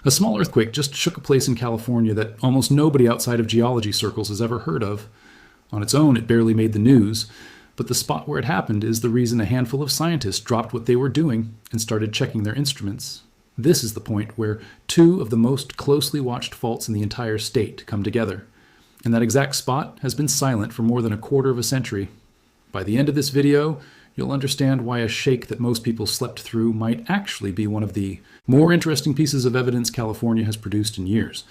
A small earthquake just shook a place in California that almost nobody outside of geology circles has ever heard of. On its own, it barely made the news, but the spot where it happened is the reason a handful of scientists dropped what they were doing and started checking their instruments. This is the point where two of the most closely watched faults in the entire state come together. And that exact spot has been silent for more than a quarter of a century. By the end of this video, you'll understand why a shake that most people slept through might actually be one of the more interesting pieces of evidence California has produced in years,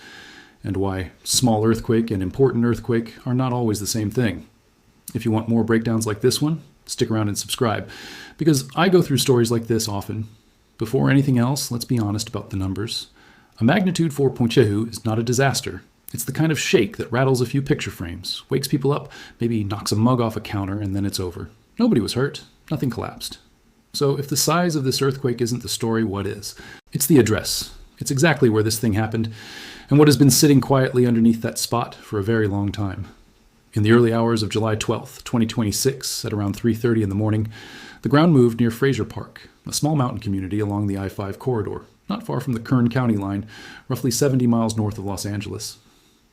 and why small earthquake and important earthquake are not always the same thing. If you want more breakdowns like this one, stick around and subscribe, because I go through stories like this often. Before anything else, let's be honest about the numbers. A magnitude 4.2 is not a disaster. It's the kind of shake that rattles a few picture frames, wakes people up, maybe knocks a mug off a counter, and then it's over. Nobody was hurt. Nothing collapsed. So if the size of this earthquake isn't the story, what is? It's the address. It's exactly where this thing happened, and what has been sitting quietly underneath that spot for a very long time. In the early hours of July 12th, 2026, at around 3:30 in the morning, the ground moved near Frazier Park, a small mountain community along the I-5 corridor, not far from the Kern County line, roughly 70 miles north of Los Angeles.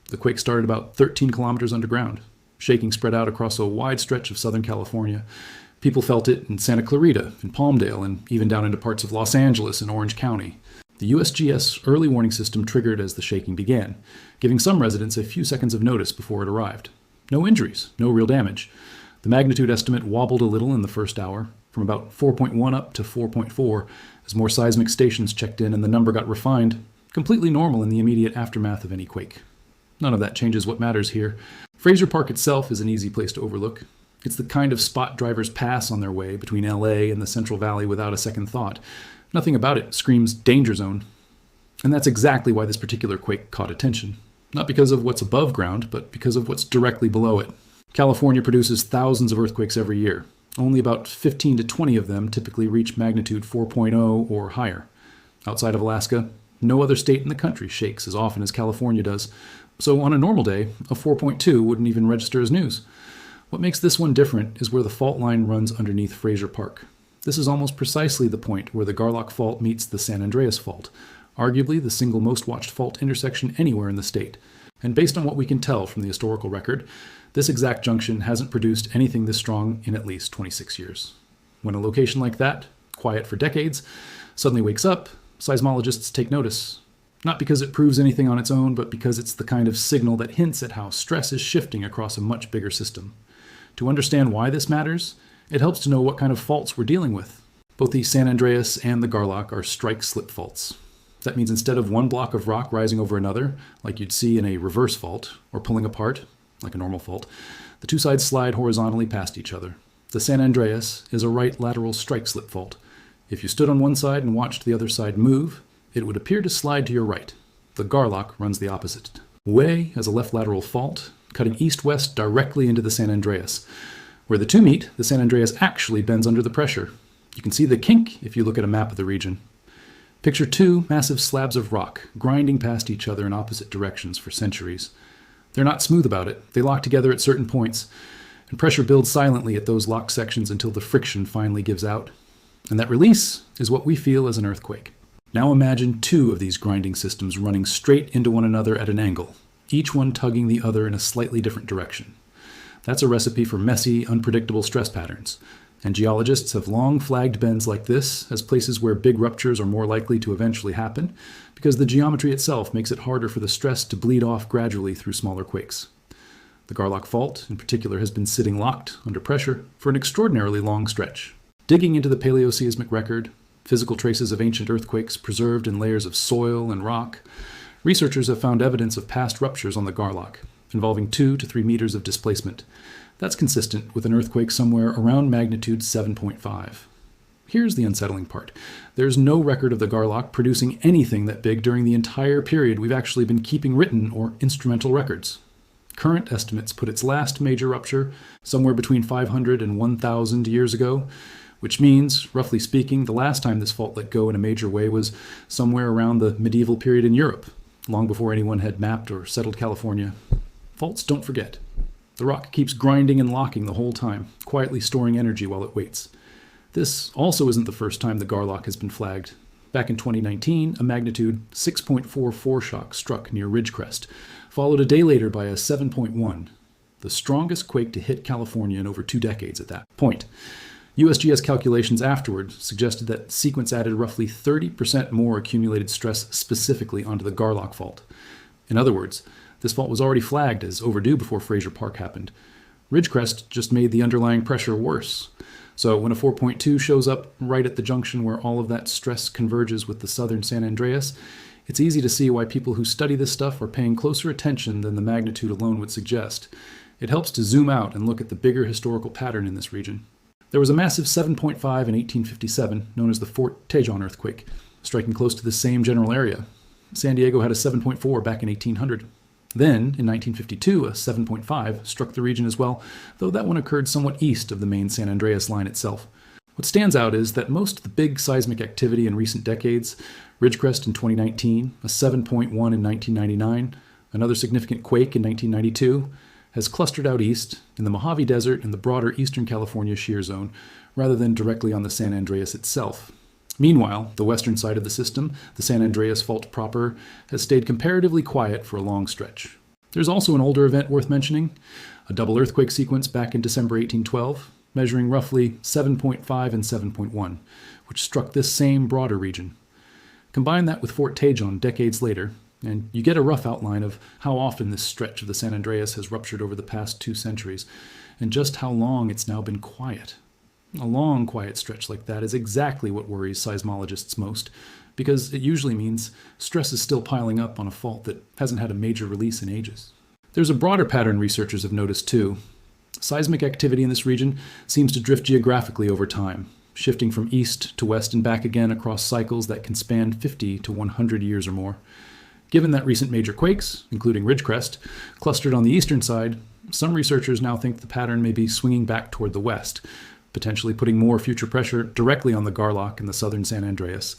The quake started about 13 kilometers underground. Shaking spread out across a wide stretch of Southern California. People felt it in Santa Clarita, in Palmdale, and even down into parts of Los Angeles and Orange County. The USGS early warning system triggered as the shaking began, giving some residents a few seconds of notice before it arrived. No injuries, no real damage. The magnitude estimate wobbled a little in the first hour, from about 4.1 up to 4.4, as more seismic stations checked in and the number got refined, completely normal in the immediate aftermath of any quake. None of that changes what matters here. Frazier Park itself is an easy place to overlook. It's the kind of spot drivers pass on their way between LA and the Central Valley without a second thought. Nothing about it screams danger zone. And that's exactly why this particular quake caught attention. Not because of what's above ground, but because of what's directly below it. California produces thousands of earthquakes every year. Only about 15 to 20 of them typically reach magnitude 4.0 or higher. Outside of Alaska, no other state in the country shakes as often as California does. So on a normal day, a 4.2 wouldn't even register as news. What makes this one different is where the fault line runs underneath Frazier Park. This is almost precisely the point where the Garlock Fault meets the San Andreas Fault, arguably the single most watched fault intersection anywhere in the state. And based on what we can tell from the historical record, this exact junction hasn't produced anything this strong in at least 26 years. When a location like that, quiet for decades, suddenly wakes up, seismologists take notice. Not because it proves anything on its own, but because it's the kind of signal that hints at how stress is shifting across a much bigger system. To understand why this matters, it helps to know what kind of faults we're dealing with. Both the San Andreas and the Garlock are strike-slip faults. That means instead of one block of rock rising over another, like you'd see in a reverse fault, or pulling apart, like a normal fault, the two sides slide horizontally past each other. The San Andreas is a right lateral strike-slip fault. If you stood on one side and watched the other side move, it would appear to slide to your right. The Garlock runs the opposite. Way has a left lateral fault, cutting east-west directly into the San Andreas. Where the two meet, the San Andreas actually bends under the pressure. You can see the kink if you look at a map of the region. Picture two massive slabs of rock grinding past each other in opposite directions for centuries. They're not smooth about it. They lock together at certain points, and pressure builds silently at those locked sections until the friction finally gives out. And that release is what we feel as an earthquake. Now imagine two of these grinding systems running straight into one another at an angle, each one tugging the other in a slightly different direction. That's a recipe for messy, unpredictable stress patterns, and geologists have long flagged bends like this as places where big ruptures are more likely to eventually happen, because the geometry itself makes it harder for the stress to bleed off gradually through smaller quakes. The Garlock Fault, in particular, has been sitting locked, under pressure, for an extraordinarily long stretch. Digging into the paleoseismic record, physical traces of ancient earthquakes preserved in layers of soil and rock, researchers have found evidence of past ruptures on the Garlock, involving 2 to 3 meters of displacement. That's consistent with an earthquake somewhere around magnitude 7.5. Here's the unsettling part. There's no record of the Garlock producing anything that big during the entire period we've actually been keeping written or instrumental records. Current estimates put its last major rupture somewhere between 500 and 1,000 years ago, which means, roughly speaking, the last time this fault let go in a major way was somewhere around the medieval period in Europe, long before anyone had mapped or settled California. Faults don't forget. The rock keeps grinding and locking the whole time, quietly storing energy while it waits. This also isn't the first time the Garlock has been flagged. Back in 2019, a magnitude 6.44 shock struck near Ridgecrest, followed a day later by a 7.1, the strongest quake to hit California in over 2 decades at that point. USGS calculations afterward suggested that the sequence added roughly 30% more accumulated stress specifically onto the Garlock Fault. In other words, this fault was already flagged as overdue before Frazier Park happened. Ridgecrest just made the underlying pressure worse. So when a 4.2 shows up right at the junction where all of that stress converges with the Southern San Andreas, it's easy to see why people who study this stuff are paying closer attention than the magnitude alone would suggest. It helps to zoom out and look at the bigger historical pattern in this region. There was a massive 7.5 in 1857, known as the Fort Tejon earthquake, striking close to the same general area. San Diego had a 7.4 back in 1800. Then, in 1952, a 7.5 struck the region as well, though that one occurred somewhat east of the main San Andreas line itself. What stands out is that most of the big seismic activity in recent decades, Ridgecrest in 2019, a 7.1 in 1999, another significant quake in 1992, has clustered out east in the Mojave Desert and the broader eastern California shear zone, rather than directly on the San Andreas itself. Meanwhile, the western side of the system, the San Andreas Fault proper, has stayed comparatively quiet for a long stretch. There's also an older event worth mentioning, a double earthquake sequence back in December 1812, measuring roughly 7.5 and 7.1, which struck this same broader region. Combine that with Fort Tejon decades later, and you get a rough outline of how often this stretch of the San Andreas has ruptured over the past 2 centuries, and just how long it's now been quiet. A long, quiet stretch like that is exactly what worries seismologists most, because it usually means stress is still piling up on a fault that hasn't had a major release in ages. There's a broader pattern researchers have noticed too. Seismic activity in this region seems to drift geographically over time, shifting from east to west and back again across cycles that can span 50 to 100 years or more. Given that recent major quakes, including Ridgecrest, clustered on the eastern side, some researchers now think the pattern may be swinging back toward the west, potentially putting more future pressure directly on the Garlock and the Southern San Andreas,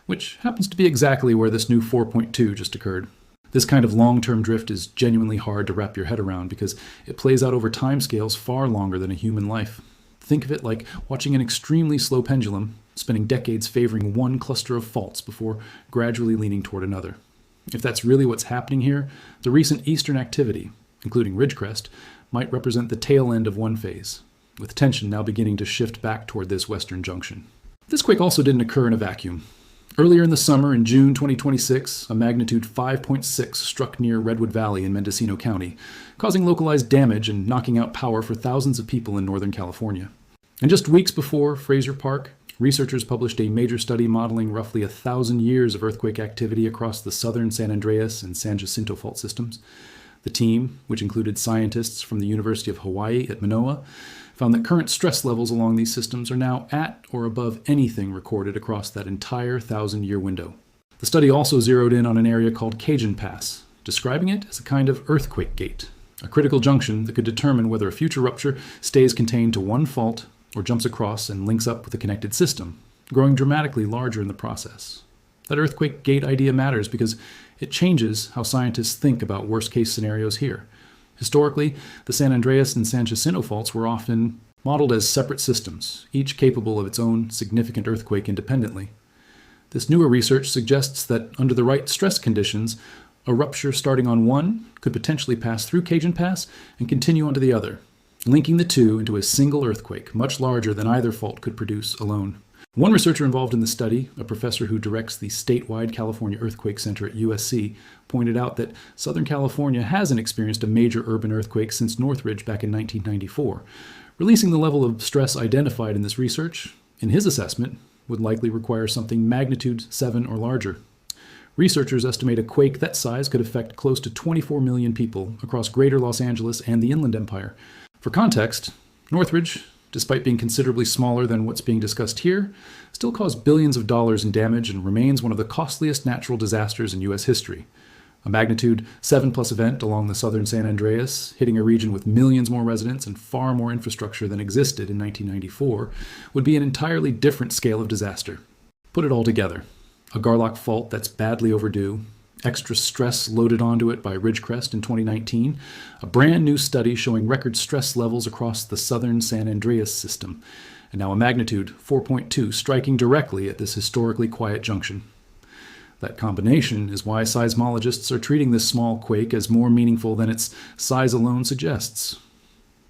which happens to be exactly where this new 4.2 just occurred. This kind of long-term drift is genuinely hard to wrap your head around because it plays out over timescales far longer than a human life. Think of it like watching an extremely slow pendulum, spending decades favoring one cluster of faults before gradually leaning toward another. If that's really what's happening here, the recent eastern activity, including Ridgecrest, might represent the tail end of one phase, with tension now beginning to shift back toward this western junction. This quake also didn't occur in a vacuum. Earlier in the summer, in June 2026, a magnitude 5.6 struck near Redwood Valley in Mendocino County, causing localized damage and knocking out power for thousands of people in Northern California. And just weeks before Frazier Park, researchers published a major study modeling roughly 1,000 years of earthquake activity across the Southern San Andreas and San Jacinto fault systems. The team, which included scientists from the University of Hawaii at Manoa, found that current stress levels along these systems are now at or above anything recorded across that entire 1,000-year window. The study also zeroed in on an area called Cajun Pass, describing it as a kind of earthquake gate, a critical junction that could determine whether a future rupture stays contained to one fault or jumps across and links up with a connected system, growing dramatically larger in the process. That earthquake gate idea matters because it changes how scientists think about worst-case scenarios here. Historically, the San Andreas and San Jacinto faults were often modeled as separate systems, each capable of its own significant earthquake independently. This newer research suggests that under the right stress conditions, a rupture starting on one could potentially pass through Cajun Pass and continue onto the other, linking the two into a single earthquake, much larger than either fault could produce alone. One researcher involved in the study, a professor who directs the statewide California Earthquake Center at USC, pointed out that Southern California hasn't experienced a major urban earthquake since Northridge back in 1994. Releasing the level of stress identified in this research, in his assessment, would likely require something magnitude 7 or larger. Researchers estimate a quake that size could affect close to 24 million people across greater Los Angeles and the Inland Empire. For context, Northridge, despite being considerably smaller than what's being discussed here, still caused billions of dollars in damage and remains one of the costliest natural disasters in U.S. history. A magnitude 7+ event along the Southern San Andreas, hitting a region with millions more residents and far more infrastructure than existed in 1994, would be an entirely different scale of disaster. Put it all together. A Garlock Fault that's badly overdue, extra stress loaded onto it by Ridgecrest in 2019, a brand new study showing record stress levels across the Southern San Andreas system, and now a magnitude 4.2 striking directly at this historically quiet junction. That combination is why seismologists are treating this small quake as more meaningful than its size alone suggests.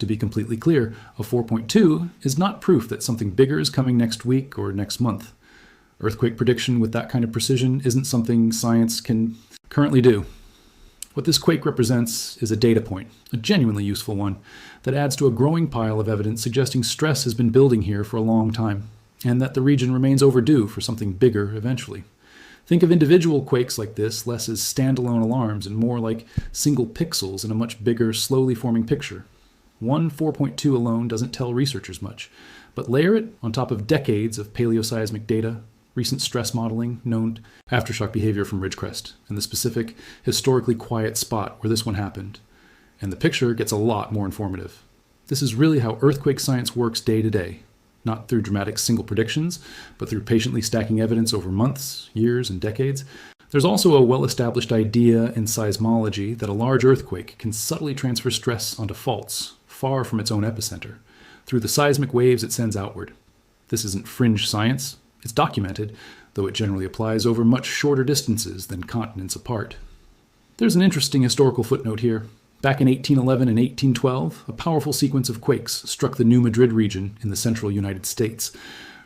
To be completely clear, a 4.2 is not proof that something bigger is coming next week or next month. Earthquake prediction with that kind of precision isn't something science can currently do. What this quake represents is a data point, a genuinely useful one, that adds to a growing pile of evidence suggesting stress has been building here for a long time, and that the region remains overdue for something bigger eventually. Think of individual quakes like this less as standalone alarms and more like single pixels in a much bigger, slowly forming picture. One 4.2 alone doesn't tell researchers much, but layer it on top of decades of paleoseismic data, recent stress modeling, known aftershock behavior from Ridgecrest, and the specific, historically quiet spot where this one happened, and the picture gets a lot more informative. This is really how earthquake science works day to day, not through dramatic single predictions, but through patiently stacking evidence over months, years, and decades. There's also a well-established idea in seismology that a large earthquake can subtly transfer stress onto faults far from its own epicenter, through the seismic waves it sends outward. This isn't fringe science. It's documented, though it generally applies over much shorter distances than continents apart. There's an interesting historical footnote here. Back in 1811 and 1812, a powerful sequence of quakes struck the New Madrid region in the central United States.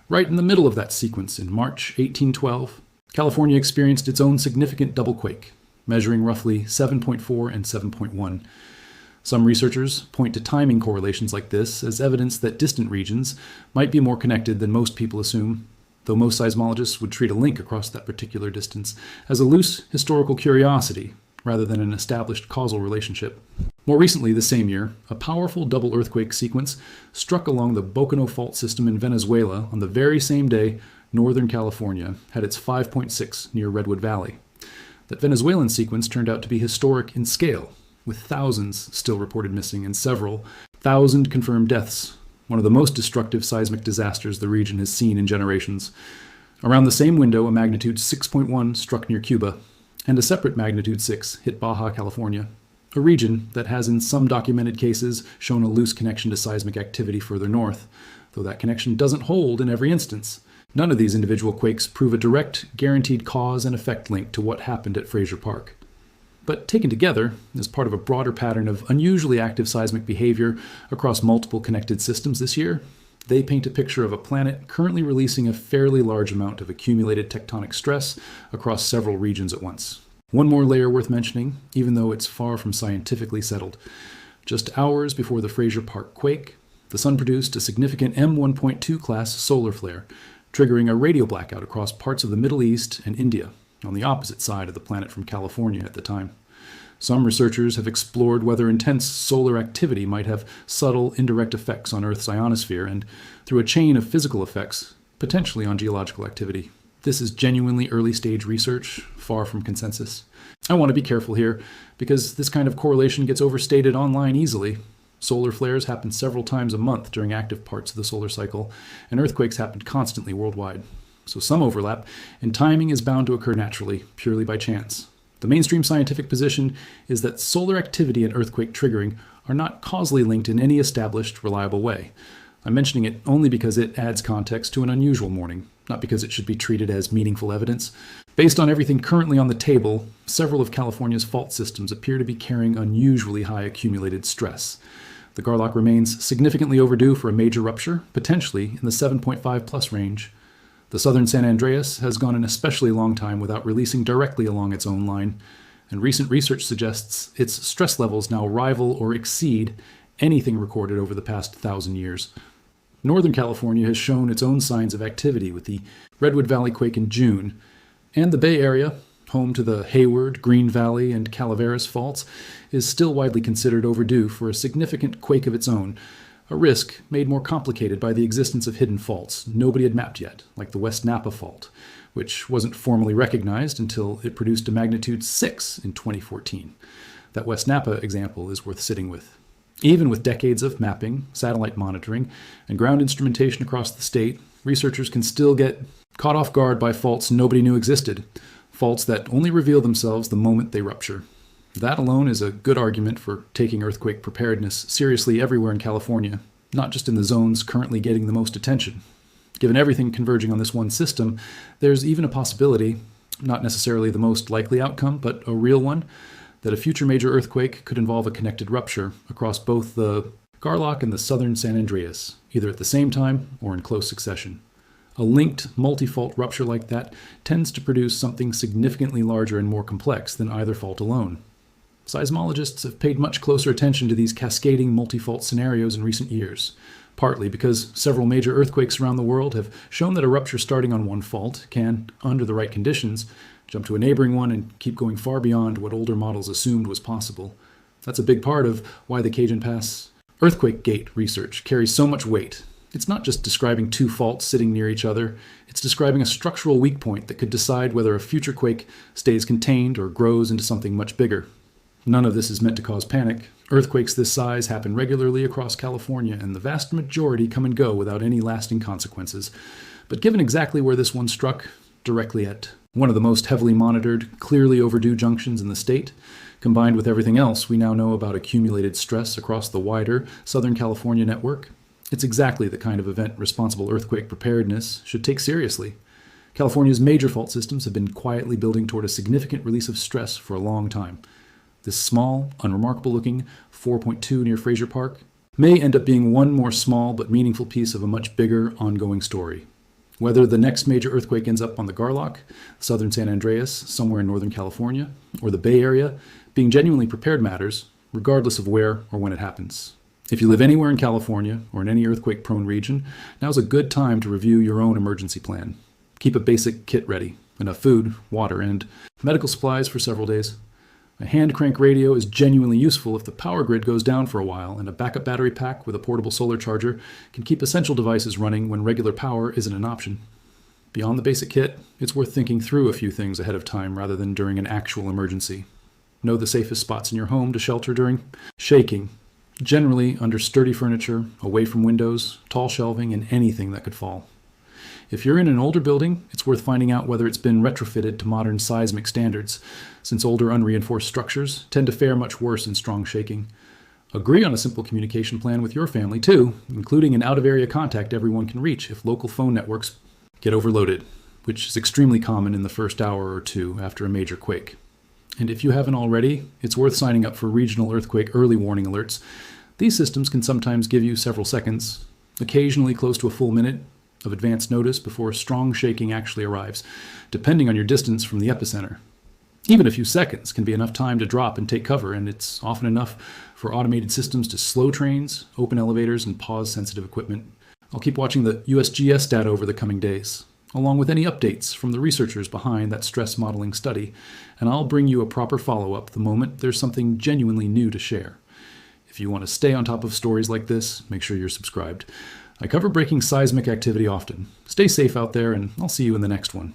Right in the middle of that sequence, in March 1812, California experienced its own significant double quake, measuring roughly 7.4 and 7.1. Some researchers point to timing correlations like this as evidence that distant regions might be more connected than most people assume, though most seismologists would treat a link across that particular distance as a loose historical curiosity rather than an established causal relationship. More recently, the same year, a powerful double earthquake sequence struck along the Boconó Fault system in Venezuela on the very same day Northern California had its 5.6 near Redwood Valley. That Venezuelan sequence turned out to be historic in scale, with thousands still reported missing and several thousand confirmed deaths, one of the most destructive seismic disasters the region has seen in generations. Around the same window, a magnitude 6.1 struck near Cuba, and a separate magnitude 6 hit Baja California, a region that has in some documented cases shown a loose connection to seismic activity further north, though that connection doesn't hold in every instance. None of these individual quakes prove a direct, guaranteed cause and effect link to what happened at Frazier Park. But taken together, as part of a broader pattern of unusually active seismic behavior across multiple connected systems this year, they paint a picture of a planet currently releasing a fairly large amount of accumulated tectonic stress across several regions at once. One more layer worth mentioning, even though it's far from scientifically settled. Just hours before the Frazier Park quake, the sun produced a significant M1.2 class solar flare, triggering a radio blackout across parts of the Middle East and India, on the opposite side of the planet from California at the time. Some researchers have explored whether intense solar activity might have subtle, indirect effects on Earth's ionosphere and, through a chain of physical effects, potentially on geological activity. This is genuinely early-stage research, far from consensus. I want to be careful here, because this kind of correlation gets overstated online easily. Solar flares happen several times a month during active parts of the solar cycle, and earthquakes happen constantly worldwide. So some overlap, and timing is bound to occur naturally, purely by chance. The mainstream scientific position is that solar activity and earthquake triggering are not causally linked in any established, reliable way. I'm mentioning it only because it adds context to an unusual morning, not because it should be treated as meaningful evidence. Based on everything currently on the table, several of California's fault systems appear to be carrying unusually high accumulated stress. The Garlock remains significantly overdue for a major rupture, potentially in the 7.5 plus range. The Southern San Andreas has gone an especially long time without releasing directly along its own line, and recent research suggests its stress levels now rival or exceed anything recorded over the past 1,000 years. Northern California has shown its own signs of activity with the Redwood Valley quake in June, and the Bay Area, home to the Hayward, Green Valley, and Calaveras faults, is still widely considered overdue for a significant quake of its own, a risk made more complicated by the existence of hidden faults nobody had mapped yet, like the West Napa Fault, which wasn't formally recognized until it produced a magnitude 6 in 2014. That West Napa example is worth sitting with. Even with decades of mapping, satellite monitoring, and ground instrumentation across the state, researchers can still get caught off guard by faults nobody knew existed, faults that only reveal themselves the moment they rupture. That alone is a good argument for taking earthquake preparedness seriously everywhere in California, not just in the zones currently getting the most attention. Given everything converging on this one system, there's even a possibility, not necessarily the most likely outcome, but a real one, that a future major earthquake could involve a connected rupture across both the Garlock and the Southern San Andreas, either at the same time or in close succession. A linked multi-fault rupture like that tends to produce something significantly larger and more complex than either fault alone. Seismologists have paid much closer attention to these cascading multi-fault scenarios in recent years, partly because several major earthquakes around the world have shown that a rupture starting on one fault can, under the right conditions, jump to a neighboring one and keep going far beyond what older models assumed was possible. That's a big part of why the Cajun Pass earthquake gate research carries so much weight. It's not just describing two faults sitting near each other, it's describing a structural weak point that could decide whether a future quake stays contained or grows into something much bigger. None of this is meant to cause panic. Earthquakes this size happen regularly across California, and the vast majority come and go without any lasting consequences. But given exactly where this one struck, directly at one of the most heavily monitored, clearly overdue junctions in the state, combined with everything else we now know about accumulated stress across the wider Southern California network, it's exactly the kind of event responsible earthquake preparedness should take seriously. California's major fault systems have been quietly building toward a significant release of stress for a long time. This small, unremarkable-looking 4.2 near Frazier Park may end up being one more small but meaningful piece of a much bigger, ongoing story. Whether the next major earthquake ends up on the Garlock, Southern San Andreas, somewhere in Northern California, or the Bay Area, being genuinely prepared matters, regardless of where or when it happens. If you live anywhere in California or in any earthquake-prone region, now's a good time to review your own emergency plan. Keep a basic kit ready, enough food, water, and medical supplies for several days. A hand crank radio is genuinely useful if the power grid goes down for a while, and a backup battery pack with a portable solar charger can keep essential devices running when regular power isn't an option. Beyond the basic kit, it's worth thinking through a few things ahead of time rather than during an actual emergency. Know the safest spots in your home to shelter during shaking, generally under sturdy furniture, away from windows, tall shelving, and anything that could fall. If you're in an older building, it's worth finding out whether it's been retrofitted to modern seismic standards, since older unreinforced structures tend to fare much worse in strong shaking. Agree on a simple communication plan with your family, too, including an out-of-area contact everyone can reach if local phone networks get overloaded, which is extremely common in the first hour or two after a major quake. And if you haven't already, it's worth signing up for regional earthquake early warning alerts. These systems can sometimes give you several seconds, occasionally close to a full minute, of advance notice before strong shaking actually arrives, depending on your distance from the epicenter. Even a few seconds can be enough time to drop and take cover, and it's often enough for automated systems to slow trains, open elevators, and pause sensitive equipment. I'll keep watching the USGS data over the coming days, along with any updates from the researchers behind that stress modeling study, and I'll bring you a proper follow-up the moment there's something genuinely new to share. If you want to stay on top of stories like this, make sure you're subscribed. I cover breaking seismic activity often. Stay safe out there, and I'll see you in the next one.